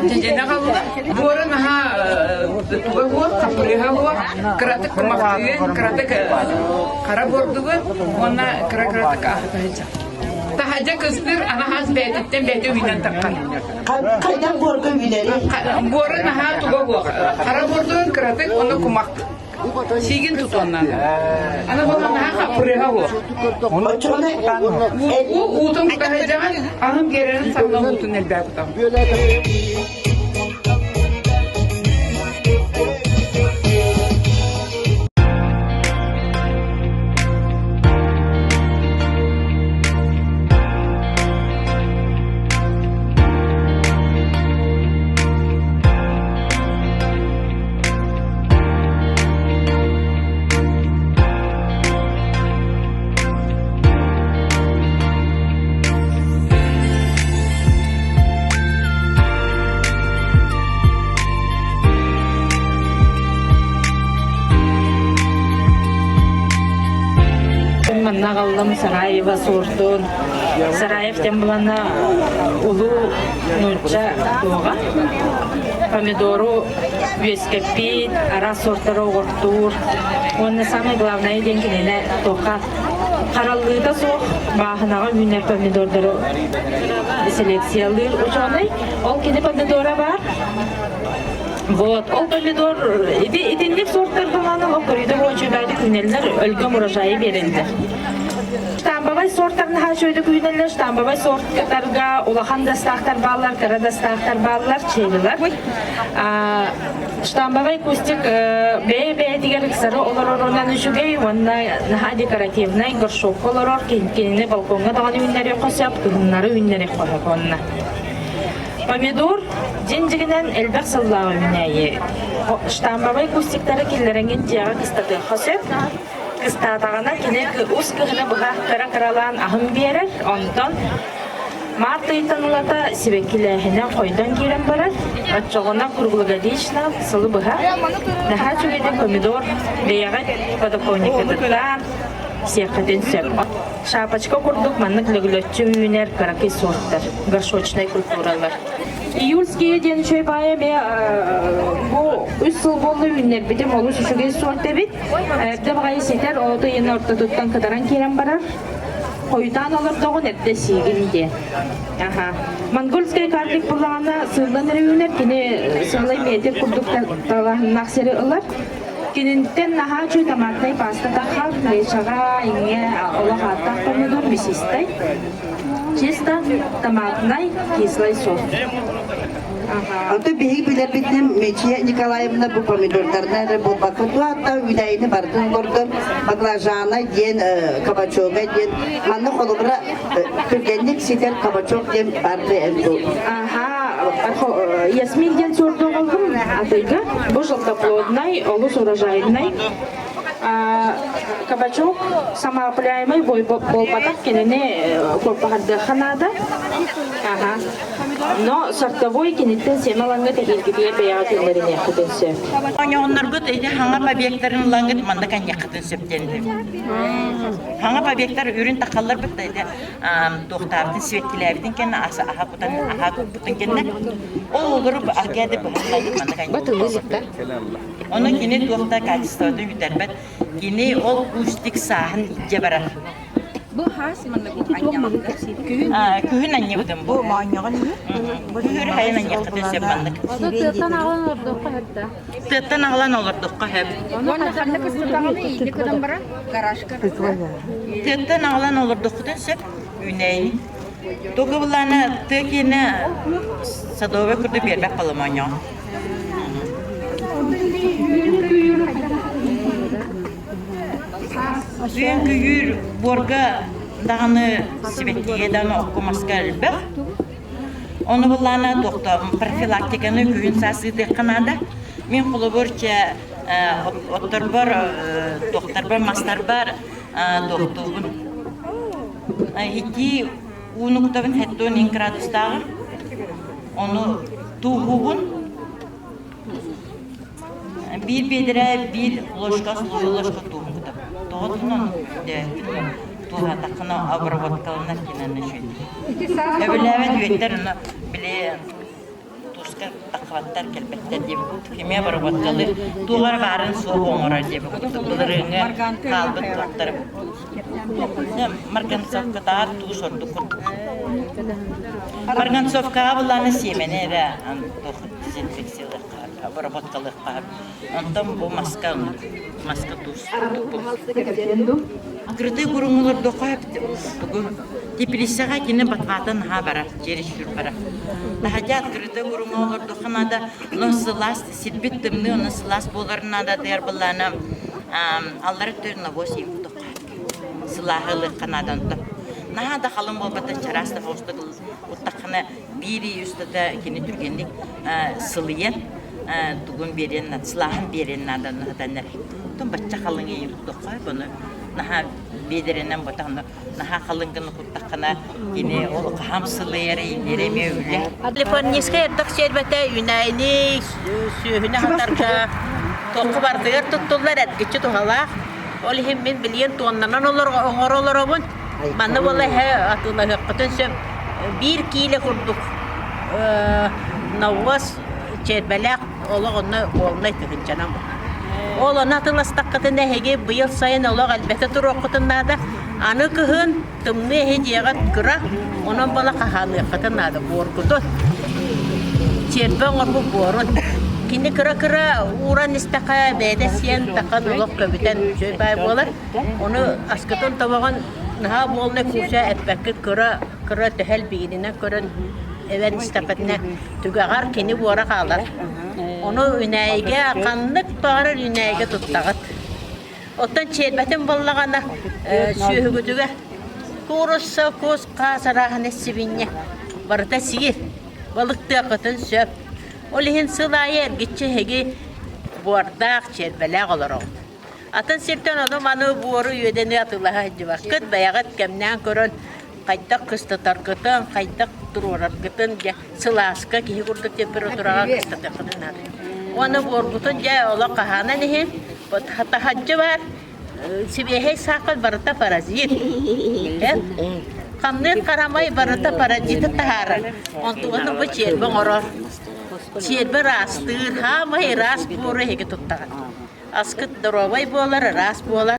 Jajana kaluna, buara naha tuga gua, kapuriha gua, kerata kemaktuin, kerata ke karabor tuga, wana kerata ke ahta aja. Tahaja kestir, anak has bete winan takkan. Kadang buat wineri. Buara naha tuga gua, karabor tuga kerata wana kumak. Sigin tutuan anak bawa naha kapuriha gua. Utang tahaja kan, aham keren sama utun nelda utang. Нагаллам Сараева сортун. Сараев темблана улу нуча туга. Помидору вескепит, ара сорттары огуртур. Он самое главное деньгине тока. Караллыда соқ бахынага үнер помидордары селекциялыр учаный. Ол кене помидора бар. Вот, ол помидор, идинlik сорттар баланы окуриды бойчулайды күнелер өлгөм урожайы берилди. Штамбабай сорттарын хашойды күнелер, штамбабай сорттарга улахан дастақтар баллар, кара дастақтар баллар, чейлилар. Штамбабай кустик бе дигер ксары олар орунан үшүгей, онна наха декоративный горшок олар кенини балконга даганы үннери косап, күннары үннери корак онна. Помидор деньгинен элбек сыллағы үнәйі. Штамбабай кустиктары келлеренген тияға кыстады қосып. Кыстатағана кенек ұс кығыны бұға қара-қаралан ағым берер. Онтан март айтанылата себекіләхіне қойдан керен барар. Атчоғына күргілігі дейшіна сылы бұға. Наха чөгеді помидор дейяға подоконникадыттан сеқаден сөп. Шапочка курдук маннык лөглөтчү үйнер каракай сорттар, горшочный культуралар. Июльские ден чөй бая бе бу 3 жыл болду үйнер битим олу шүшүгей сорт дебит. Эбде багай сетер оду ені орта туттан кадаран керен барар. Койдан олар догон эбде сигинде. Монгольская карлик булағана сырлан үйнер кені сырлай метр курдуктан талағын нақсері ылар. Кининтен наха чүй томатный паста тахал, лешага инге олахата помидор бисистай. Чисто томатный кислый сос. Аты бейик билер битнем Мечия Николаевна бу помидордарны бу бакыту атта үйдайны бардын бордор баклажана ден кабачога ден манны холубра күргенник ситер кабачок ден барды элду. Ясмин ден сорду олдым атыга. Бу желтоплодный, олус урожайный. Кабачок самоопыляемый болбатак кенене корпахарды ханада. Но сортовой кенеттен семаланга тегелгидие бияга келлерине кытынсы. Оннор гыт эде хаңа побектерин лангыт мандакан якытын сөптенди. Хаңа побектер үрүн такаллар бит эде доктардын светкилебдин кен аса аха бутун кенне. Ол олуруп агады бахлайды мандакан. Батылызыкта. Оны кене доктор качествода үтербет. Кене ол устик сахын итке барар. Bu has manlagu anyağıdır. Kühün anne budum bu. Bu manyağın mı? Kühür hayın anne kadın sepanlık. O da tırtan ağlan orada hatta. Tırtan ağlan olurdu hep. Onu kanne kısıtağını iyi kadın bara garajka. Tırtan ağlan olurdu kadın sep. Üneyin. Doğulana tıkine sadova kurdu bir bek kalmanya. Büyük yür borga dağını sibetliye dağını okumaska elbek. Onu bulana doktor profilaktikanı gün sasıdı kanada. Men kulaborca doktor bar master bar doktorun. İki unuktabın hetton inkradustar. Onu tuğubun bir bedre bir loşka tuğum. Doğduğundan de tuğa takına обработкаланар кинаны şöyle. Öbürlerin düetler onu bile tuska kıvattar kelbetler diye bu kime var vatkalı tuğar barın soğuk onar diye bu bulurunga kaldı tuğatlar Margansovka daha tuğ sordu kurduk Margansovka bulanı siyemene de dezenfeksiyalar обработкалык бар. Онтан бу маска туз. Кырды гурумулар докайып тепилисага кине батгатан ха бара, жери шүр бара. Нахажат кырды гурумулар доканада носылас силбиттимни носылас боларнада дер булланы аллары төрнө босим докайып. Сылахылык канадан топ. Нахада халым болбата чараста хостык уттакны бири үстөдө кине түргендик сылыен Tugun berin, silahın berin nadan nadanlar. Tüm bacca kalın iyi dokay bunu. Naha bederinden botanı, naha kalıngın kutakana yine o hamsılıyere indireme öyle. Telefon niske ertak şerbete yunayni sühüne hatarca toku bardıgar tuttular etkici tuhala. Oli hem ben biliyen tuanlanan olur olun. Bana vallahi atıllah hakikaten söv 1 kilo kurduk. Navvas çerbelek olağını olmayı tıkıncanam. Olağını atılastaqatında hege bu yıl sayın olağ elbette tur okutunlarda anı kıhın tımlı heceğat kıra onun bala kahalı katınlarda borkudu. Çerbe orbu borun. Kini kıra uğran istaka bedesiyen takan olağ köbüten söybay bolar. Onu askıtın tabağın naha bolne kuşa etbekit kıra tehel biğinine kırın. Even istapetne tügagar kini bora kalır. Onu üneyge kanlık bağırır üneyge tuttağıt. Otan çelbetin ballağına sühügüdüge kurussa kuz kasarahane sibinye. Barda sigir. Balıkta akıtın söp. Olihin sılayı ergitçi hegi bordağ çelbelek olur oldu. Atan sirten adam anı boru yödeni atılaha hacı vakit bayagat kemnen körün. Kaydak kısta tarkıtın, kaydak dururar gıtın ya sılaska ki kurda temperaturaga kısta tarkıtın adı. Onu borgutun ya ola kahana nehin, hatta hacı var, sibihe sakal barata parazit. Kamner karamay barata parazit tahara. Onu bu çelbe ngorar. Çelbe rastır, ha may rast bore hege tuttar. Askıt dorovay bolar, rast bolar.